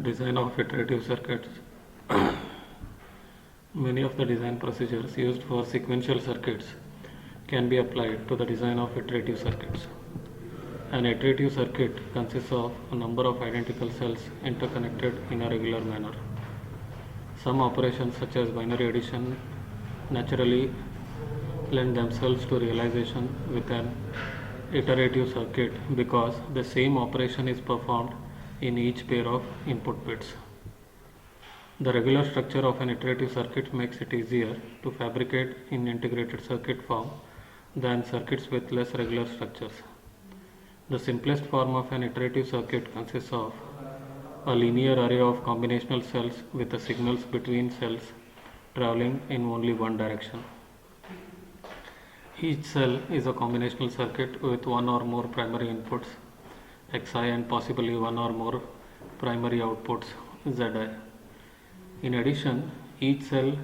Design of iterative circuits. Many of the design procedures used for sequential circuits can be applied to the design of iterative circuits. An iterative circuit consists of a number of identical cells interconnected in a regular manner. Some operations such as binary addition naturally lend themselves to realization with an iterative circuit because the same operation is performed in each pair of input bits. The regular structure of an iterative circuit makes it easier to fabricate in integrated circuit form than circuits with less regular structures. The simplest form of an iterative circuit consists of a linear array of combinational cells with the signals between cells traveling in only one direction. Each cell is a combinational circuit with one or more primary inputs Xi and possibly one or more primary outputs Zi. In addition, each cell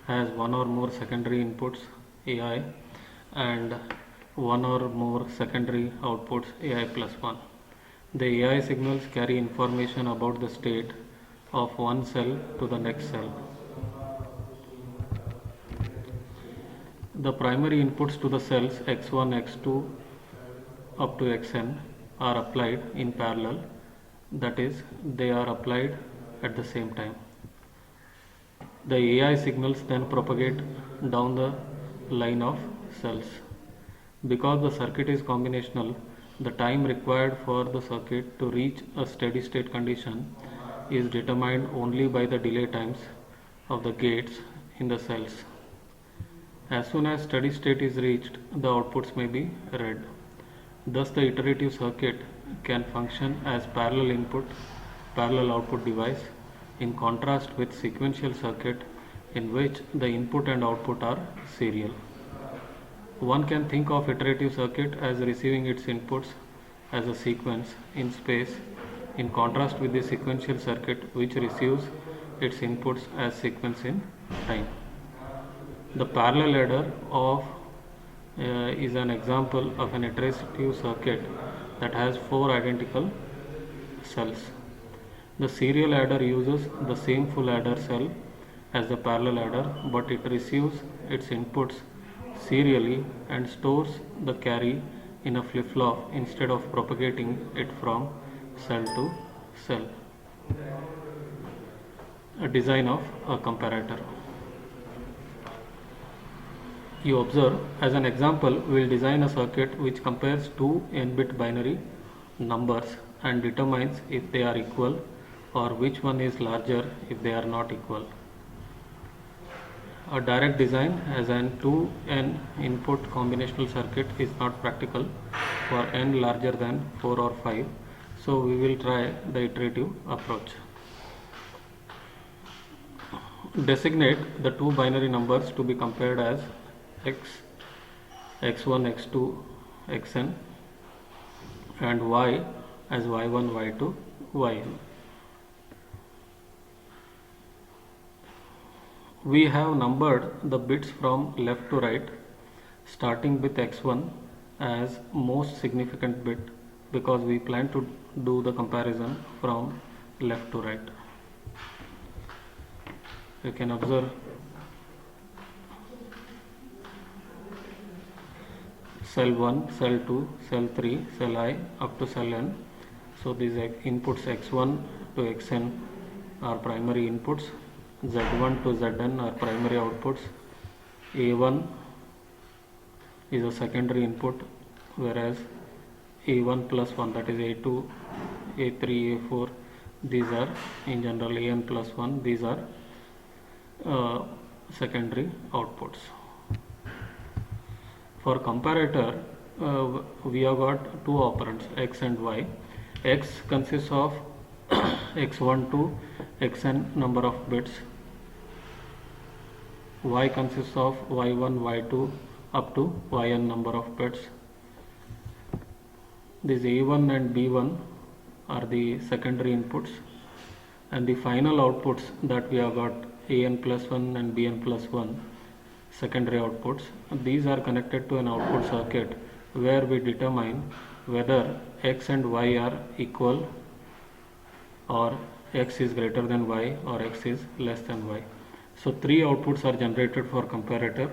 has one or more secondary inputs Ai and one or more secondary outputs Ai plus 1. The Ai signals carry information about the state of one cell to the next cell. The primary inputs to the cells x1, x2 up to xn are applied in parallel, that is, they are applied at the same time. The Ai signals then propagate down the line of cells. Because the circuit is combinational, the time required for the circuit to reach a steady state condition is determined only by the delay times of the gates in the cells. As soon as steady state is reached, the outputs may be read. Thus, the iterative circuit can function as parallel input, parallel output device, in contrast with sequential circuit in which the input and output are serial. One can think of iterative circuit as receiving its inputs as a sequence in space, in contrast with the sequential circuit which receives its inputs as sequence in time. The parallel adder is an example of an iterative circuit that has 4 identical cells. The serial adder uses the same full adder cell as the parallel adder, but it receives its inputs serially and stores the carry in a flip-flop instead of propagating it from cell to cell. A design of a comparator. You observe, as an example, we will design a circuit which compares two n-bit binary numbers and determines if they are equal or which one is larger if they are not equal. A direct design as an 2n input combinational circuit is not practical for n larger than 4 or 5, so we will try the iterative approach. Designate the two binary numbers to be compared as x, x1, x2, xn, and y as y1, y2, yn. We have numbered the bits from left to right, starting with x1 as most significant bit because we plan to do the comparison from left to right. You can observe cell 1, cell 2, cell 3, cell I up to cell n. So these inputs x1 to xn are primary inputs, z1 to zn are primary outputs, a1 is a secondary input, whereas a1 plus 1, that is a2, a3, a4, these are in general an plus 1, these are secondary outputs. For comparator, we have got two operands x and y. X consists of x1 to xn number of bits, y consists of y1, y2 up to yn number of bits. These a1 and b1 are the secondary inputs, and the final outputs that we have got an plus 1 and bn plus 1 secondary outputs. These are connected to an output circuit where we determine whether x and y are equal or x is greater than y or x is less than y. So three outputs are generated for comparator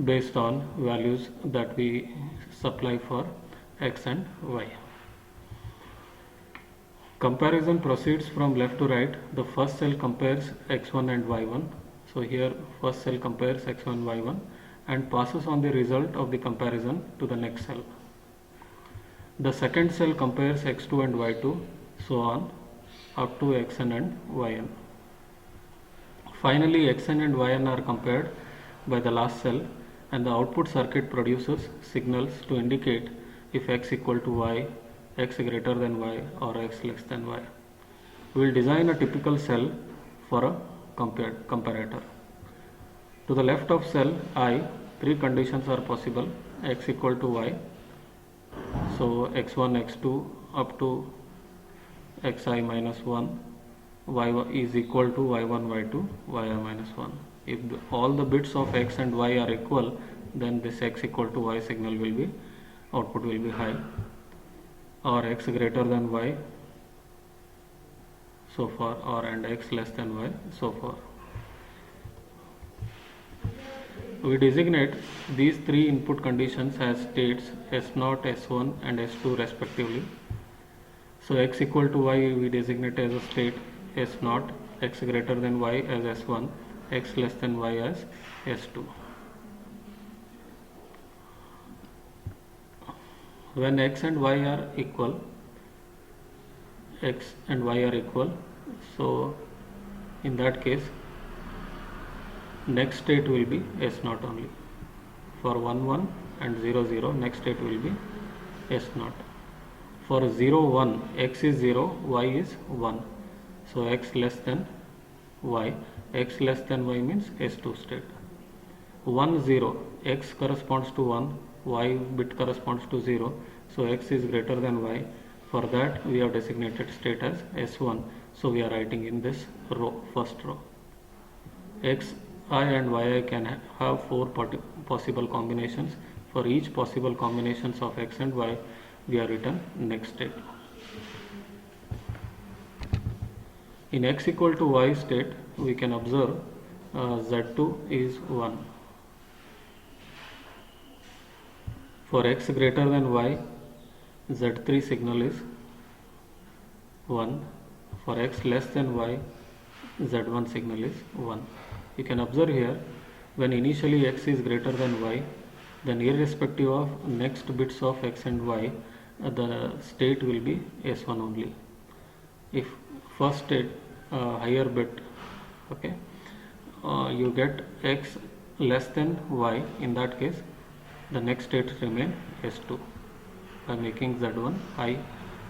based on values that we supply for x and y. Comparison proceeds from left to right. The first cell compares x1 and y1. So here first cell compares x1 y1 and passes on the result of the comparison to the next cell. The second cell compares x2 and y2, so on up to xn and yn. Finally, xn and yn are compared by the last cell, and the output circuit produces signals to indicate if x equal to y, x greater than y or x less than y. We will design a typical cell for a comparator. To the left of cell I, three conditions are possible: x equal to y, so x1, x2 up to xi minus 1, y is equal to y1, y2, yi minus 1. If all the bits of x and y are equal, then this x equal to y signal will be, output will be high, or x greater than y, so far, or and x less than y, so far. We designate these three input conditions as states S0, S1 and S2 respectively. So x equal to y we designate as a state S0, x greater than y as S1, x less than y as S2. When x and y are equal, so in that case next state will be S0 only. For 1 1 and 0 0, next state will be S0. For 0 1, x is 0, y is 1, so x less than y. X less than y means S2 state. 1 0, x corresponds to 1, y bit corresponds to 0, so x is greater than y. For that we have designated state as S1, so we are writing in this row, first row. X I and yi can have four possible combinations. For each possible combinations of x and y, we are written next state. In x equal to y state, we can observe z2 is 1. For x greater than y, z3 signal is 1. For x less than y, z1 signal is 1. You can observe here, when initially x is greater than y, then irrespective of next bits of x and y, the state will be S1 only. If first state higher bit, okay, you get x less than y, in that case the next state remain S2 by making z1 high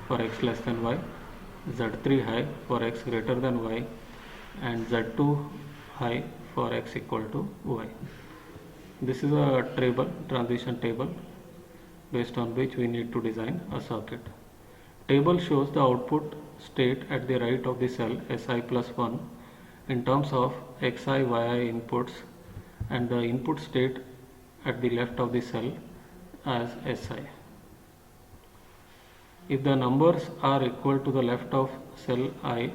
for x less than y, z3 high for x greater than y, and z2 high for x equal to y. This is a transition table based on which we need to design a circuit. Table shows the output state at the right of the cell Si plus 1 in terms of xi, yi inputs, and the input state at the left of the cell as Si. If the numbers are equal to the left of cell I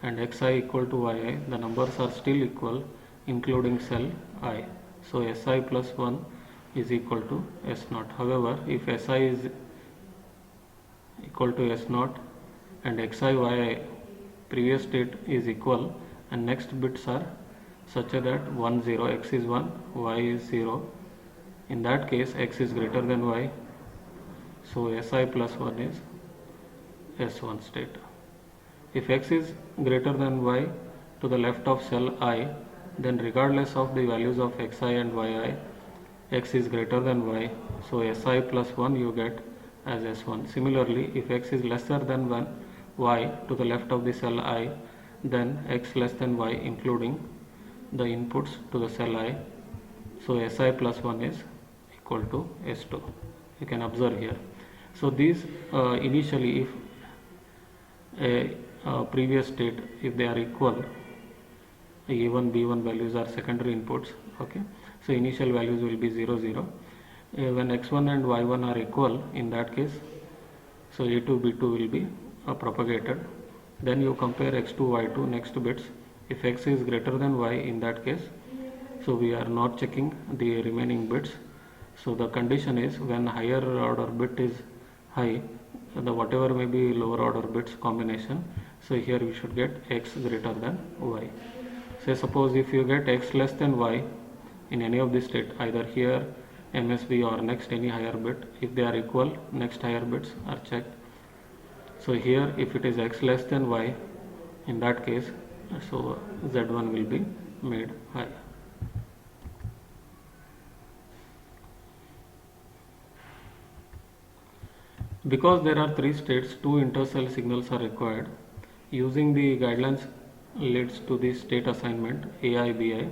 and xi equal to yi, the numbers are still equal including cell I. So Si plus 1 is equal to S0. However, if Si is equal to S0 and xi, yi previous state is equal and next bits are such that 1 0, x is 1, y is 0, in that case x is greater than y, so Si plus 1 is S1 state. If x is greater than y to the left of cell I, then regardless of the values of xi and yi, x is greater than y, so Si plus 1 you get as S1. Similarly, if x is lesser than y to the left of the cell I, then x less than y including the inputs to the cell I, so Si plus 1 is equal to S2. You can observe here. So these initially, if a previous state, if they are equal, A1, B1 values are secondary inputs, okay, so initial values will be 0 0. When x1 and y1 are equal, in that case, so A2, B2 will be propagated Then you compare x2 y2 next bits. If x is greater than y in that case, so we are not checking the remaining bits. So the condition is when higher order bit is high, the whatever may be lower order bits combination, so here we should get x greater than y. Say suppose if you get x less than y in any of the state, either here MSB or next any higher bit, if they are equal, next higher bits are checked. So here if it is x less than y, in that case, so Z1 will be made high. Because there are three states, two intercell signals are required. Using the guidelines leads to the state assignment AIBI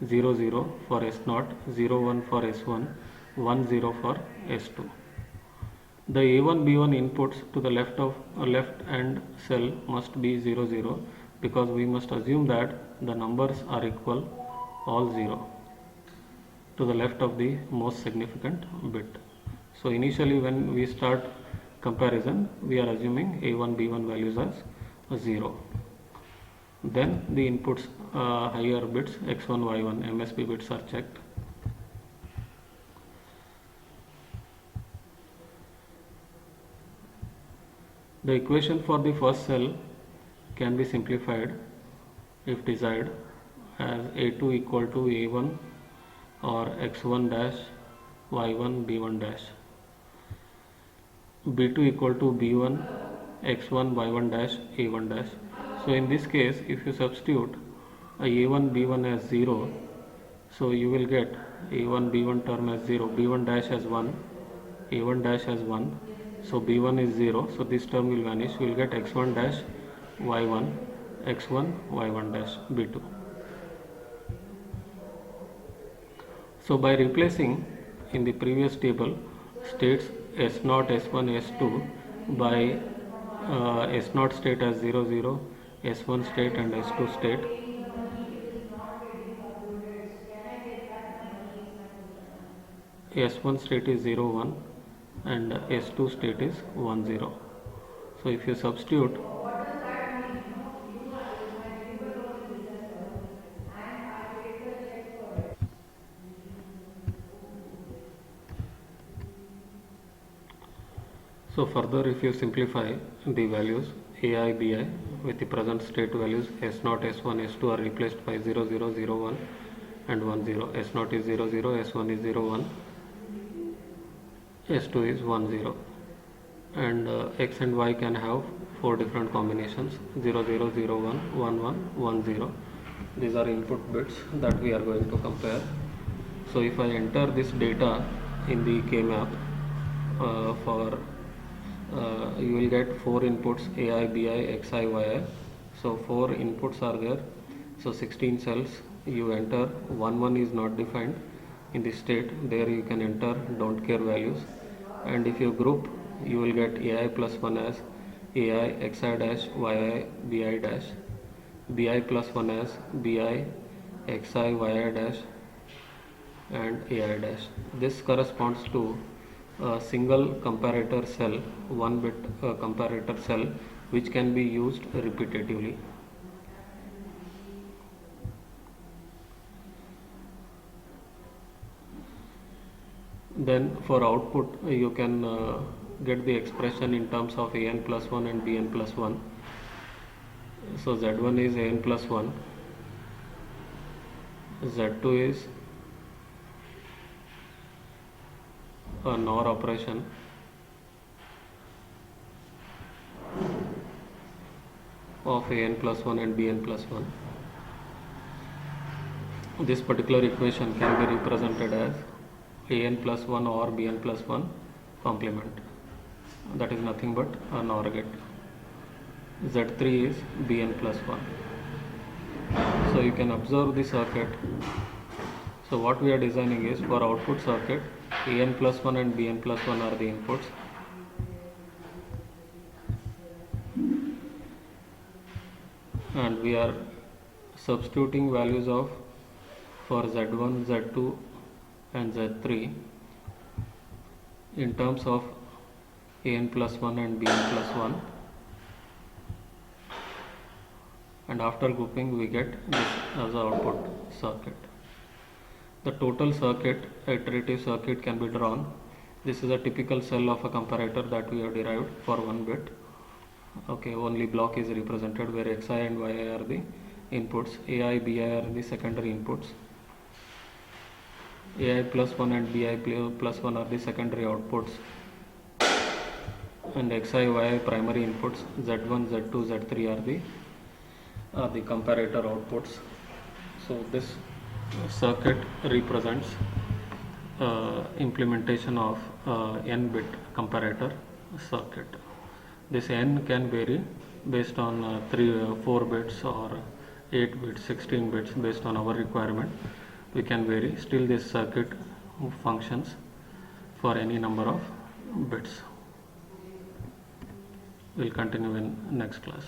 00 for S0, 01 for S1, 10 for S2. The A1 B1 inputs to the left hand cell must be 00 because we must assume that the numbers are equal, all 0, to the left of the most significant bit. So initially when we start comparison, we are assuming A1 B1 values as 0. Then the inputs higher bits X1 Y1 MSB bits are checked. The equation for the first cell can be simplified if desired as A2 equal to A1 or X1 dash Y1 B1 dash, B2 equal to B1 X1 Y1 dash A1 dash. So in this case, if you substitute A1 B1 as 0, so you will get A1 B1 term as 0, B1 dash as 1, A1 dash as 1, so B1 is 0, so this term will vanish. We will get X1 dash Y1, X1 Y1 dash B2. So by replacing in the previous table states S0, S1, S2 by S0 state as 0, 0, S1 state and S2 state, S1 state is 0, 1 and S2 state is 1, 0. So if you substitute so further if you simplify the values AI, BI with the present state values S0, S1, S2 are replaced by 0, 0, 0, 1 and 1, 0. S0 is 0, 0, S1 is 0, 1, S2 is 1, 0 and X and Y can have 4 different combinations 0, 0, 0, 1, 1, 1, 1, 0. These are input bits that we are going to compare. So if I enter this data in the K-map you will get 4 inputs AI, BI, XI, YI. So 4 inputs are there. So 16 cells you enter. 1, 1 is not defined in the state. There you can enter don't care values. And if you group, you will get AI plus 1 as AI, XI dash, YI, BI dash, BI plus 1 as BI, XI, YI dash and AI dash. This corresponds to a single comparator cell, 1 bit comparator cell which can be used repetitively. Then for output you can get the expression in terms of AN plus 1 and BN plus 1. So Z1 is AN plus 1, Z2 is a NOR operation, of AN plus 1 and BN plus 1. This particular equation can be represented as AN plus 1 or BN plus 1 complement. That is nothing but a NOR gate. Z3 is BN plus 1. So you can observe the circuit. So what we are designing is for output circuit, AN plus 1 and BN plus 1 are the inputs. And we are substituting values of for Z1, Z2 and Z3 in terms of AN plus 1 and BN plus 1. and after grouping we get this as the output circuit. The total circuit, iterative circuit, can be drawn. This is a typical cell of a comparator that we have derived for 1 bit. Okay, only block is represented where Xi and Yi are the inputs, Ai, Bi are the secondary inputs. Ai plus 1 and Bi plus 1 are the secondary outputs, and Xi, Yi primary inputs, Z1, Z2, Z3 are the comparator outputs. So this circuit represents implementation of n-bit comparator circuit. This n can vary based on 4 bits or 8 bits, 16 bits, based on our requirement. We can vary. Still this circuit functions for any number of bits. We'll continue in next class.